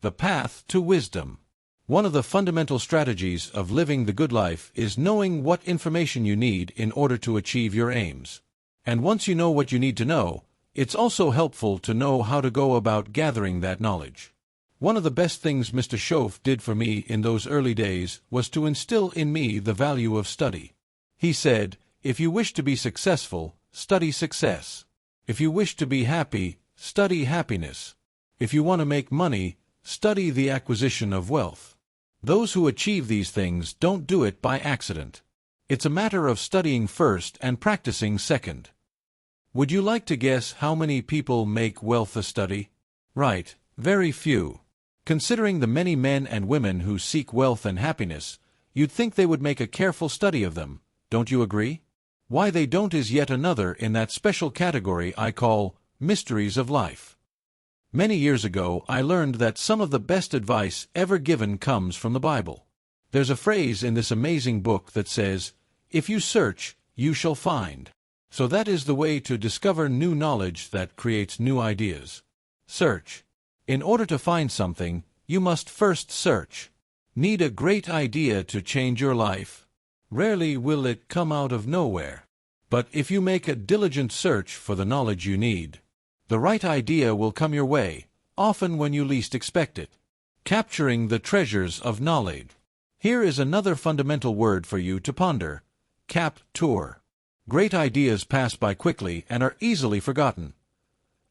The path to wisdom. One of the fundamental strategies of living the good life is knowing what information you need in order to achieve your aims. And once you know what you need to know, it's also helpful to know how to go about gathering that knowledge. One of the best things Mr. Schoaf did for me in those early days was to instill in me the value of study. He said, "If you wish to be successful, study success. If you wish to be happy, study happiness. If you want to make money, study the acquisition of wealth. Those who achieve these things don't do it by accident. It's a matter of studying first and practicing second." Would you like to guess how many people make wealth a study? Right, very few. Considering the many men and women who seek wealth and happiness, you'd think they would make a careful study of them, don't you agree? Why they don't is yet another in that special category I call mysteries of life. Many years ago, I learned that some of the best advice ever given comes from the Bible. There's a phrase in this amazing book that says, "If you search, you shall find." So that is the way to discover new knowledge that creates new ideas. Search. In order to find something, you must first search. Need a great idea to change your life? Rarely will it come out of nowhere. But if you make a diligent search for the knowledge you need, the right idea will come your way, often when you least expect it. Capturing the treasures of knowledge. Here is another fundamental word for you to ponder. Capture. Great ideas pass by quickly and are easily forgotten,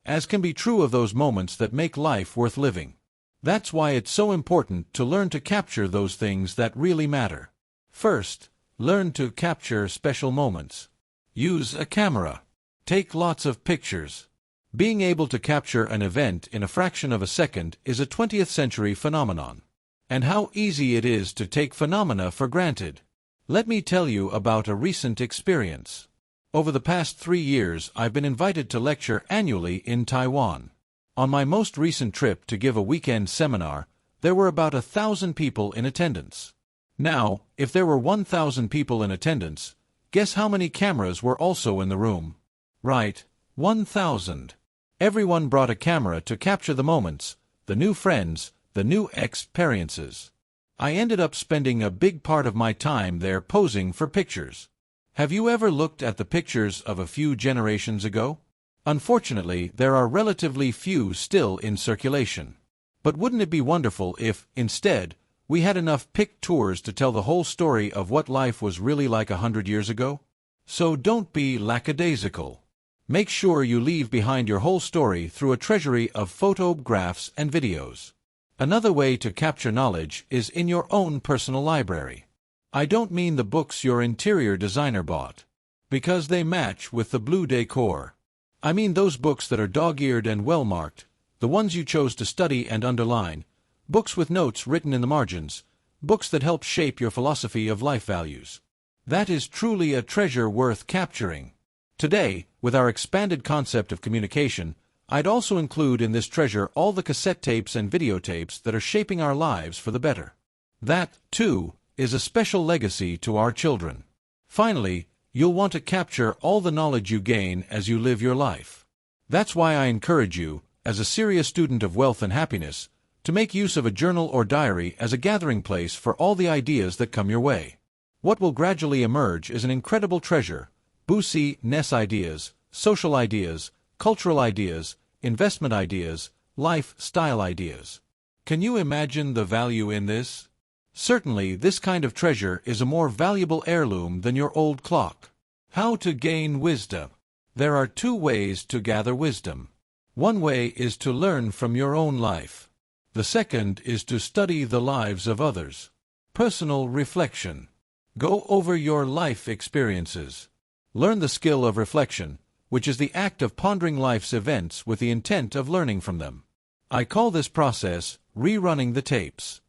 as can be true of those moments that make life worth living. That's why it's so important to learn to capture those things that really matter. First, learn to capture special moments. Use a camera. Take lots of pictures. Being able to capture an event in a fraction of a second is a 20th century phenomenon. And how easy it is to take phenomena for granted. Let me tell you about a recent experience. Over the past 3 years, I've been invited to lecture annually in Taiwan. On my most recent trip to give a weekend seminar, there were about 1,000 people in attendance. Now, if there were 1,000 people in attendance, guess how many cameras were also in the room? Right, 1,000. Everyone brought a camera to capture the moments, the new friends, the new experiences. I ended up spending a big part of my time there posing for pictures. Have you ever looked at the pictures of a few generations ago? Unfortunately, there are relatively few still in circulation. But wouldn't it be wonderful if, instead, we had enough pictures to tell the whole story of what life was really like 100 years ago? So don't be lackadaisical. Make sure you leave behind your whole story through a treasury of photographs and videos. Another way to capture knowledge is in your own personal library. I don't mean the books your interior designer bought, because they match with the blue decor. I mean those books that are dog-eared and well-marked, the ones you chose to study and underline, books with notes written in the margins, books that help shape your philosophy of life values. That is truly a treasure worth capturing. Today, with our expanded concept of communication, I'd also include in this treasure all the cassette tapes and videotapes that are shaping our lives for the better. That, too, is a special legacy to our children. Finally, you'll want to capture all the knowledge you gain as you live your life. That's why I encourage you, as a serious student of wealth and happiness, to make use of a journal or diary as a gathering place for all the ideas that come your way. What will gradually emerge is an incredible treasure: business ideas, social ideas, cultural ideas, investment ideas, lifestyle ideas. Can you imagine the value in this? Certainly, this kind of treasure is a more valuable heirloom than your old clock. How to gain wisdom? There are 2 ways to gather wisdom. One way is to learn from your own life. The second is to study the lives of others. Personal reflection. Go over your life experiences. Learn the skill of reflection, which is the act of pondering life's events with the intent of learning from them. I call this process rerunning the tapes.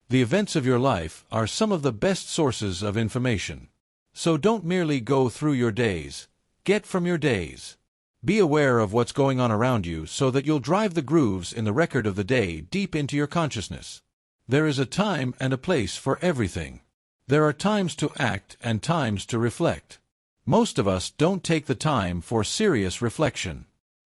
The events of your life are some of the best sources of information. So don't merely go through your days. Get from your days. Be aware of what's going on around you so that you'll drive the grooves in the record of the day deep into your consciousness. There is a time and a place for everything. There are times to act and times to reflect. Most of us don't take the time for serious reflection.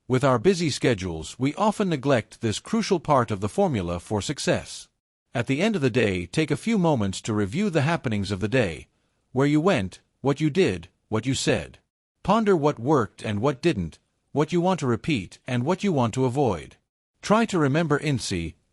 With our busy schedules, we often neglect this crucial part of the formula for success. At the end of the day, take a few moments to review the happenings of the day, where you went, what you did, what you said. Ponder what worked and what didn't, what you want to repeat and what you want to avoid. Try to remember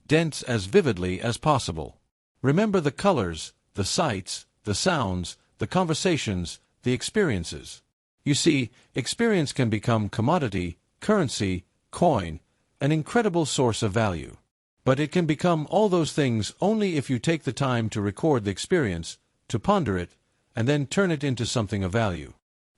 dents as vividly as possible. Remember the colors, the sights, the sounds, the conversations, the experiences. You see, experience can become commodity, currency, coin, an incredible source of value. But it can become all those things only if you take the time to record the experience, to ponder it, and then turn it into something of value.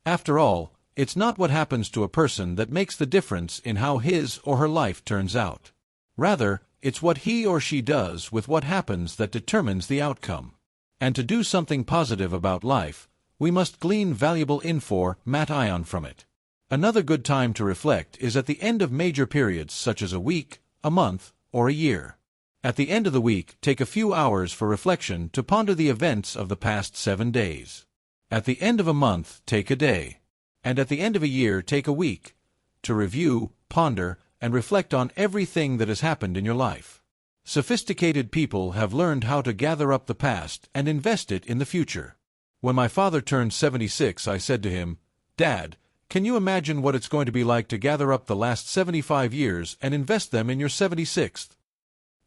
After all, it's not what happens to a person that makes the difference in how his or her life turns out. Rather, it's what he or she does with what happens that determines the outcome. And to do something positive about life, we must glean valuable information from it. Another good time to reflect is at the end of major periods such as a week, a month, or a year. At the end of the week, take a few hours for reflection to ponder the events of the past 7 days. At the end of a month, take a day. And at the end of a year, take a week, to review, ponder, and reflect on everything that has happened in your life. Sophisticated people have learned how to gather up the past and invest it in the future. When my father turned 76, I said to him, "Dad, can you imagine what it's going to be like to gather up the last 75 years and invest them in your 76th?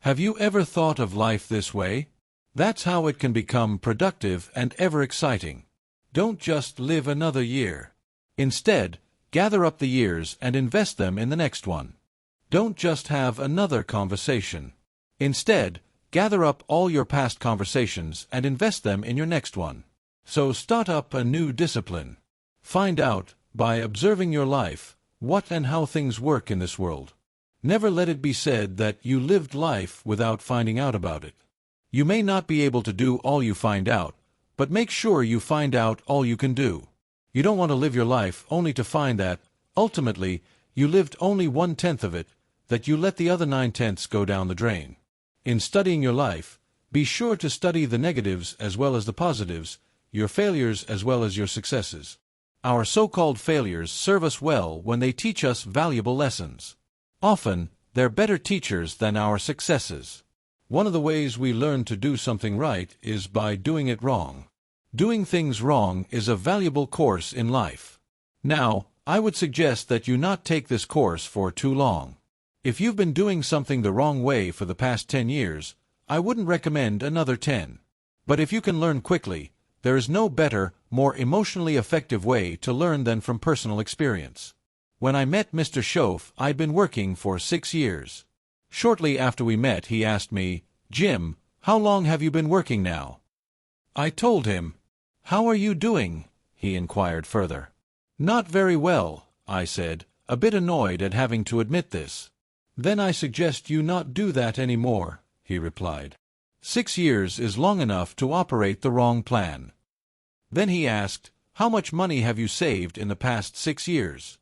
Have you ever thought of life this way? That's how it can become productive and ever exciting. Don't just live another year. Instead, gather up the years and invest them in the next one. Don't just have another conversation. Instead, gather up all your past conversations and invest them in your next one. So start up a new discipline. Find out, by observing your life, what and how things work in this world. Never let it be said that you lived life without finding out about it. You may not be able to do all you find out, but make sure you find out all you can do. You don't want to live your life only to find that, ultimately, you lived only 1/10 of it, that you let the other 9/10 go down the drain. In studying your life, be sure to study the negatives as well as the positives, your failures as well as your successes. Our so-called failures serve us well when they teach us valuable lessons. Often, they're better teachers than our successes. One of the ways we learn to do something right is by doing it wrong. Doing things wrong is a valuable course in life. Now, I would suggest that you not take this course for too long. If you've been doing something the wrong way for the past 10 years, I wouldn't recommend another 10. But if you can learn quickly, there is no better, more emotionally effective way to learn than from personal experience. When I met Mr. Schoaf, I'd been working for 6 years. Shortly after we met, he asked me, "Jim, how long have you been working now?" I told him. "How are you doing?" he inquired further. "Not very well," I said, a bit annoyed at having to admit this. "Then I suggest you not do that anymore," he replied. 6 years is long enough to operate the wrong plan. Then he asked, "How much money have you saved in the past 6 years?"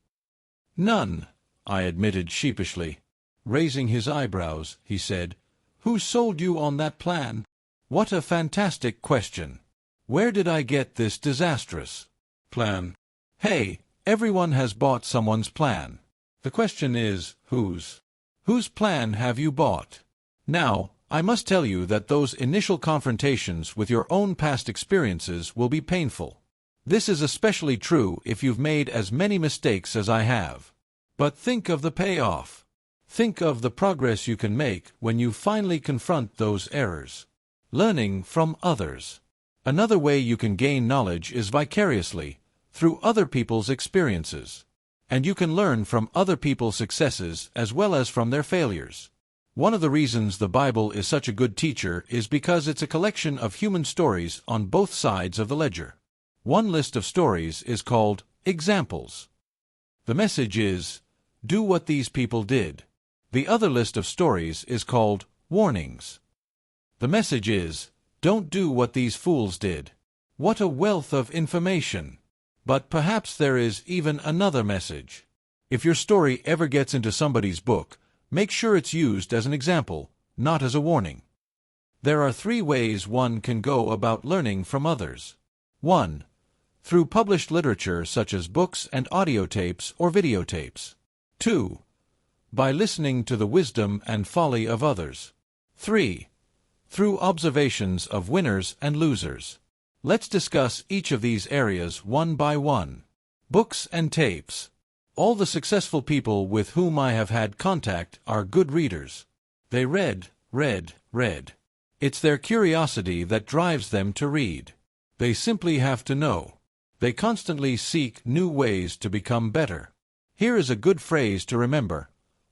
"None," I admitted sheepishly. Raising his eyebrows, he said, "Who sold you on that plan?" "What a fantastic question. Where did I get this disastrous plan?" Hey, everyone has bought someone's plan. The question is, whose? Whose plan have you bought? Now, I must tell you that those initial confrontations with your own past experiences will be painful. This is especially true if you've made as many mistakes as I have. But think of the payoff. Think of the progress you can make when you finally confront those errors. Learning from others. Another way you can gain knowledge is vicariously, through other people's experiences. And you can learn from other people's successes as well as from their failures. One of the reasons the Bible is such a good teacher is because it's a collection of human stories on both sides of the ledger. One list of stories is called examples. The message is, do what these people did. The other list of stories is called warnings. The message is, don't do what these fools did. What a wealth of information! But perhaps there is even another message. If your story ever gets into somebody's book, make sure it's used as an example, not as a warning. There are 3 ways one can go about learning from others. 1. Through published literature such as books and audio tapes or videotapes. 2. By listening to the wisdom and folly of others. 3. Through observations of winners and losers. Let's discuss each of these areas one by one. Books and tapes. All the successful people with whom I have had contact are good readers. They read. It's their curiosity that drives them to read. They simply have to know. They constantly seek new ways to become better. Here is a good phrase to remember.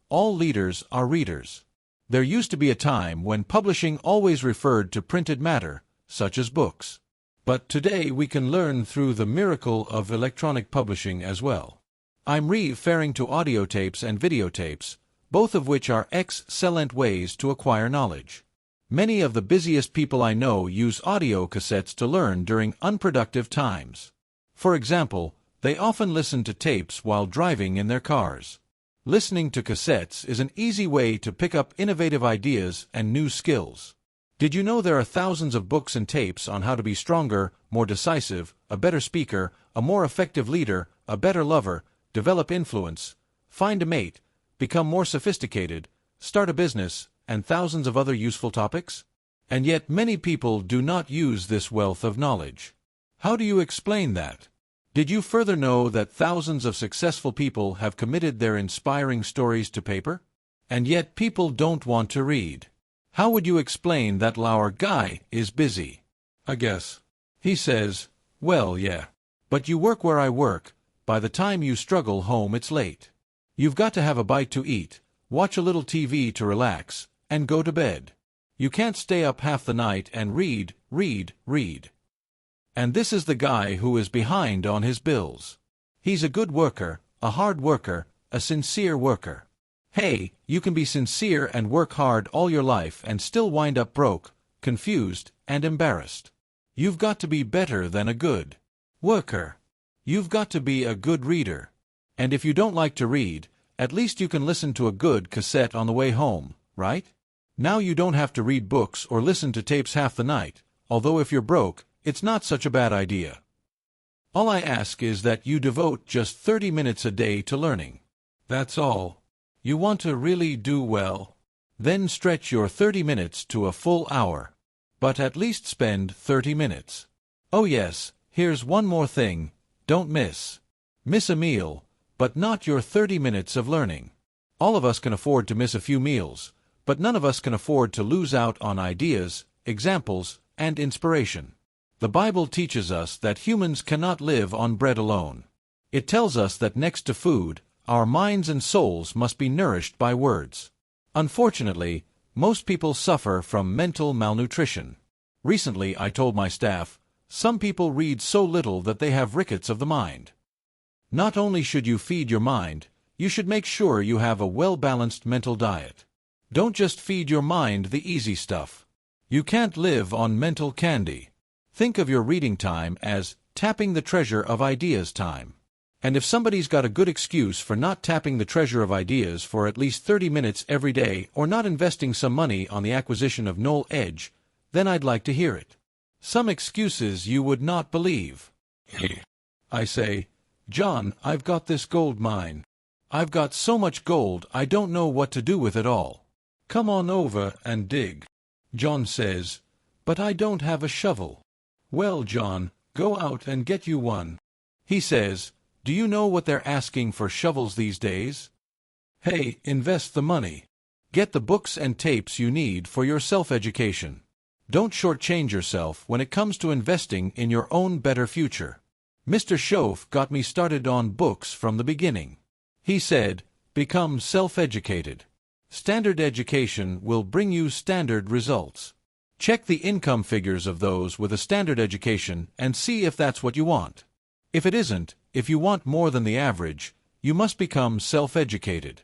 All leaders are readers. There used to be a time when publishing always referred to printed matter, such as books. But today we can learn through the miracle of electronic publishing as well. I'm referring to audio tapes and videotapes, both of which are excellent ways to acquire knowledge. Many of the busiest people I know use audio cassettes to learn during unproductive times. For example, they often listen to tapes while driving in their cars. Listening to cassettes is an easy way to pick up innovative ideas and new skills. Did you know there are thousands of books and tapes on how to be stronger, more decisive, a better speaker, a more effective leader, a better lover, develop influence, find a mate, become more sophisticated, start a business, and thousands of other useful topics? And yet many people do not use this wealth of knowledge. How do you explain that? Did you further know that thousands of successful people have committed their inspiring stories to paper? And yet people don't want to read. How would you explain that our guy is busy? I guess. He says, well, yeah. But you work where I work. By the time you struggle home, it's late. You've got to have a bite to eat, watch a little TV to relax, and go to bed. You can't stay up half the night and read. And this is the guy who is behind on his bills. He's a good worker, a hard worker, a sincere worker. Hey, you can be sincere and work hard all your life and still wind up broke, confused, and embarrassed. You've got to be better than a good worker. You've got to be a good reader. And if you don't like to read, at least you can listen to a good cassette on the way home, right? Now you don't have to read books or listen to tapes half the night, although if you're broke, it's not such a bad idea. All I ask is that you devote just 30 minutes a day to learning. That's all. You want to really do well? Then stretch your 30 minutes to a full hour. But at least spend 30 minutes. Oh yes, here's one more thing. Don't miss a meal, but not your 30 minutes of learning. All of us can afford to miss a few meals, but none of us can afford to lose out on ideas, examples, and inspiration. The Bible teaches us that humans cannot live on bread alone. It tells us that next to food, our minds and souls must be nourished by words. Unfortunately, most people suffer from mental malnutrition. Recently, I told my staff, some people read so little that they have rickets of the mind. Not only should you feed your mind, you should make sure you have a well-balanced mental diet. Don't just feed your mind the easy stuff. You can't live on mental candy. Think of your reading time as tapping the treasure of ideas time. And if somebody's got a good excuse for not tapping the treasure of ideas for at least 30 minutes every day or not investing some money on the acquisition of knowledge, then I'd like to hear it. Some excuses you would not believe. I say, John, I've got this gold mine. I've got so much gold I don't know what to do with it all. Come on over and dig. John says, but I don't have a shovel. Well, John, go out and get you one. He says, do you know what they're asking for shovels these days? Hey, invest the money. Get the books and tapes you need for your self-education. Don't shortchange yourself when it comes to investing in your own better future. Mr. Schoaf got me started on books from the beginning. He said, become self-educated. Standard education will bring you standard results. Check the income figures of those with a standard education and see if that's what you want. If it isn't, if you want more than the average, you must become self-educated.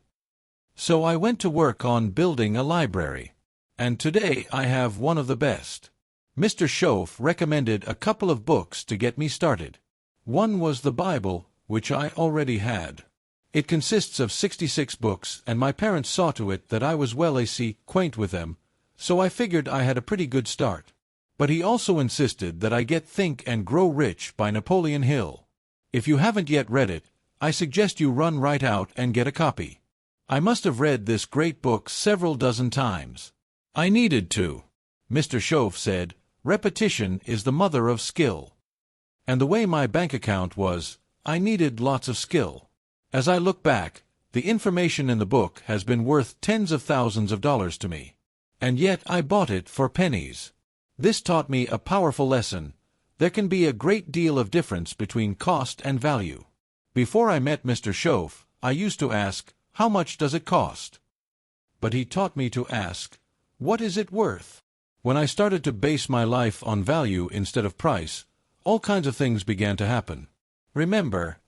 So I went to work on building a library. And today I have one of the best. Mr. Schoaf recommended a couple of books to get me started. One was the Bible, which I already had. It consists of 66 books, and my parents saw to it that I was well acquainted with them, so I figured I had a pretty good start. But he also insisted that I get Think and Grow Rich by Napoleon Hill. If you haven't yet read it, I suggest you run right out and get a copy. I must have read this great book several dozen times. I needed to. Mr. Schoaf said, repetition is the mother of skill. And the way my bank account was, I needed lots of skill. As I look back, the information in the book has been worth tens of thousands of dollars to me. And yet I bought it for pennies. This taught me a powerful lesson. There can be a great deal of difference between cost and value. Before I met Mr. Schoaf, I used to ask, how much does it cost? But he taught me to ask, what is it worth? When I started to base my life on value instead of price, all kinds of things began to happen. Remember,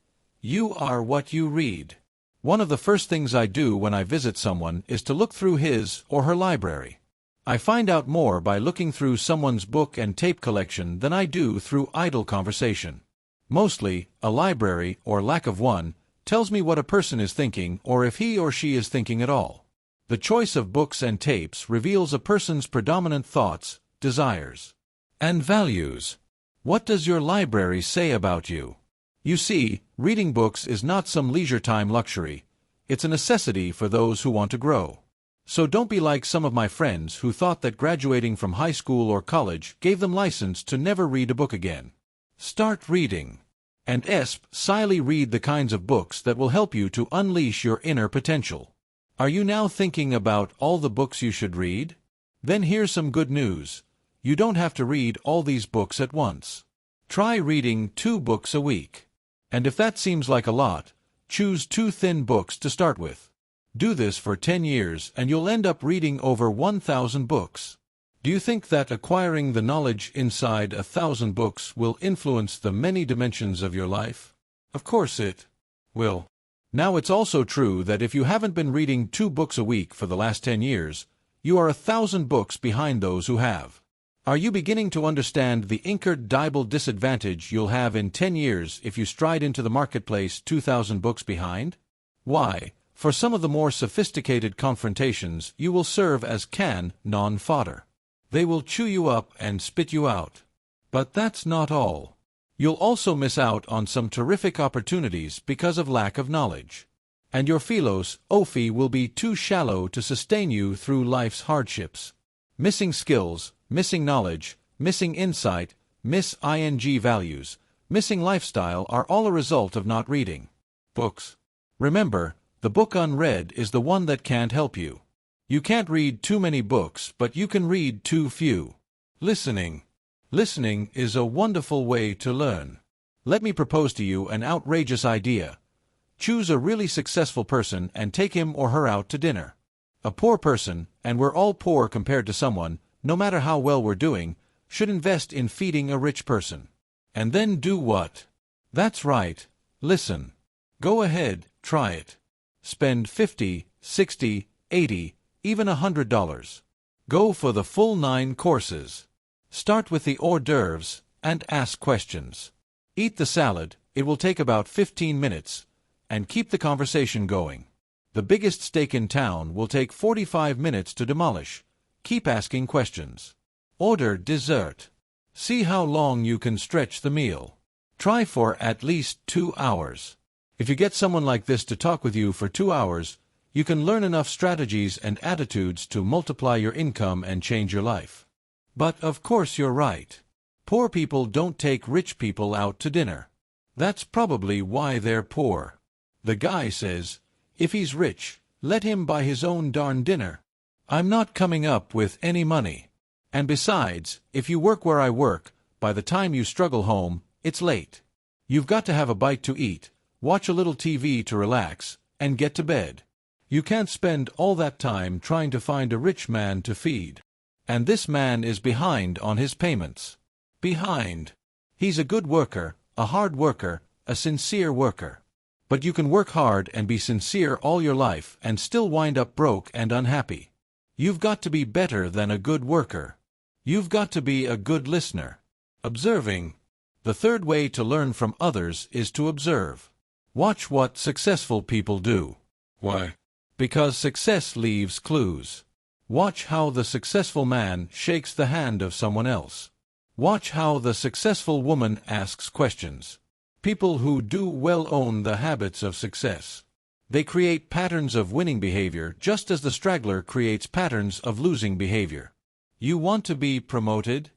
you are what you read. One of the first things I do when I visit someone is to look through his or her library. I find out more by looking through someone's book and tape collection than I do through idle conversation. Mostly, a library, or lack of one, tells me what a person is thinking or if he or she is thinking at all. The choice of books and tapes reveals a person's predominant thoughts, desires, and values. What does your library say about you? You see, reading books is not some leisure time luxury. It's a necessity for those who want to grow. So don't be like some of my friends who thought that graduating from high school or college gave them license to never read a book again. Start reading. And slyly read the kinds of books that will help you to unleash your inner potential. Are you now thinking about all the books you should read? Then here's some good news. You don't have to read all these books at once. Try reading 2 books a week. And if that seems like a lot, choose 2 thin books to start with. Do this for 10 years and you'll end up reading over 1,000 books. Do you think that acquiring the knowledge inside 1,000 books will influence the many dimensions of your life? Of course it will. Now it's also true that if you haven't been reading 2 books a week for the last 10 years, you are 1,000 books behind those who have. Are you beginning to understand the incredible disadvantage you'll have in 10 years if you stride into the marketplace 2,000 books behind? Why? For some of the more sophisticated confrontations, you will serve as non-fodder. They will chew you up and spit you out. But that's not all. You'll also miss out on some terrific opportunities because of lack of knowledge. And your philosophy will be too shallow to sustain you through life's hardships. Missing skills, missing knowledge, missing insight, missing values, missing lifestyle are all a result of not reading books. Remember, the book unread is the one that can't help you. You can't read too many books, but you can read too few. Listening. Listening is a wonderful way to learn. Let me propose to you an outrageous idea. Choose a really successful person and take him or her out to dinner. A poor person, and we're all poor compared to someone, no matter how well we're doing, should invest in feeding a rich person. And then do what? That's right, listen. Go ahead, try it. Spend $50, $60, $80, even $100. Go for the full 9 courses. Start with the hors d'oeuvres and ask questions. Eat the salad, it will take about 15 minutes, and keep the conversation going. The biggest steak in town will take 45 minutes to demolish. Keep asking questions. Order dessert. See how long you can stretch the meal. Try for at least 2 hours. If you get someone like this to talk with you for 2 hours, you can learn enough strategies and attitudes to multiply your income and change your life. But of course you're right. Poor people don't take rich people out to dinner. That's probably why they're poor. The guy says, if he's rich, let him buy his own darn dinner. I'm not coming up with any money. And besides, if you work where I work, by the time you struggle home, it's late. You've got to have a bite to eat, watch a little TV to relax, and get to bed. You can't spend all that time trying to find a rich man to feed. And this man is behind on his payments. Behind. He's a good worker, a hard worker, a sincere worker. But you can work hard and be sincere all your life and still wind up broke and unhappy. You've got to be better than a good worker. You've got to be a good listener. Observing. The third way to learn from others is to observe. Watch what successful people do. Why? Because success leaves clues. Watch how the successful man shakes the hand of someone else. Watch how the successful woman asks questions. People who do well own the habits of success. They create patterns of winning behavior just as the straggler creates patterns of losing behavior. You want to be promoted?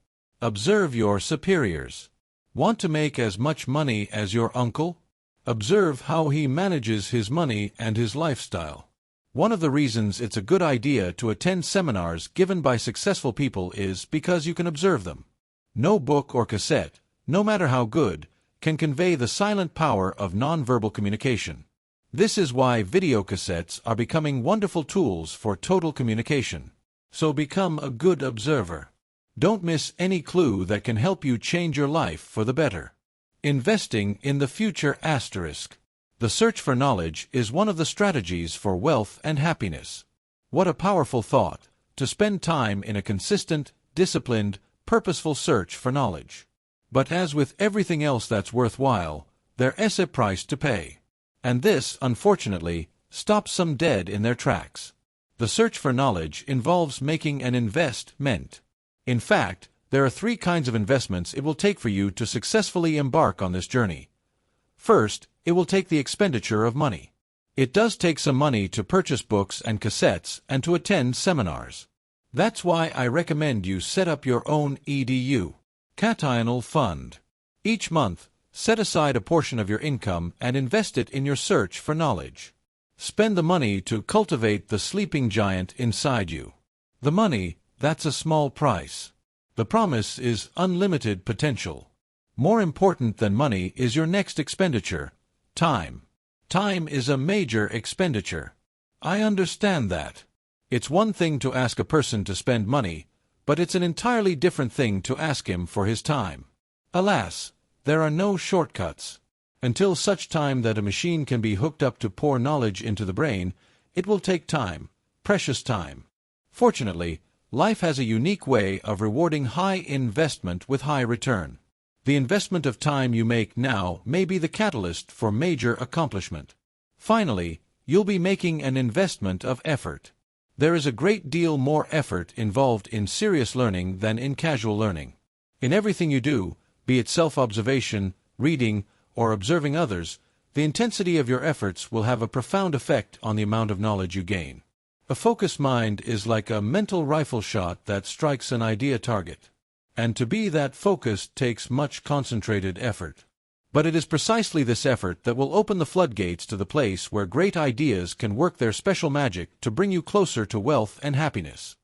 Observe your superiors. Want to make as much money as your uncle? Observe how he manages his money and his lifestyle. One of the reasons it's a good idea to attend seminars given by successful people is because you can observe them. No book or cassette, no matter how good, can convey the silent power of nonverbal communication. This is why videocassettes are becoming wonderful tools for total communication. So become a good observer. Don't miss any clue that can help you change your life for the better. Investing in the future *. The search for knowledge is one of the strategies for wealth and happiness. What a powerful thought, to spend time in a consistent, disciplined, purposeful search for knowledge. But as with everything else that's worthwhile, there's a price to pay. And this, unfortunately, stops some dead in their tracks. The search for knowledge involves making an investment. In fact, there are 3 kinds of investments it will take for you to successfully embark on this journey. First, it will take the expenditure of money. It does take some money to purchase books and cassettes and to attend seminars. That's why I recommend you set up your own educational fund. Each month, set aside a portion of your income and invest it in your search for knowledge. Spend the money to cultivate the sleeping giant inside you. The money, that's a small price. The promise is unlimited potential. More important than money is your next expenditure, time. Time is a major expenditure. I understand that. It's one thing to ask a person to spend money, but it's an entirely different thing to ask him for his time. Alas, there are no shortcuts. Until such time that a machine can be hooked up to pour knowledge into the brain, it will take time, precious time. Fortunately, life has a unique way of rewarding high investment with high return. The investment of time you make now may be the catalyst for major accomplishment. Finally, you'll be making an investment of effort. There is a great deal more effort involved in serious learning than in casual learning. In everything you do, be it self-observation, reading, or observing others, the intensity of your efforts will have a profound effect on the amount of knowledge you gain. A focused mind is like a mental rifle shot that strikes an idea target. And to be that focused takes much concentrated effort. But it is precisely this effort that will open the floodgates to the place where great ideas can work their special magic to bring you closer to wealth and happiness.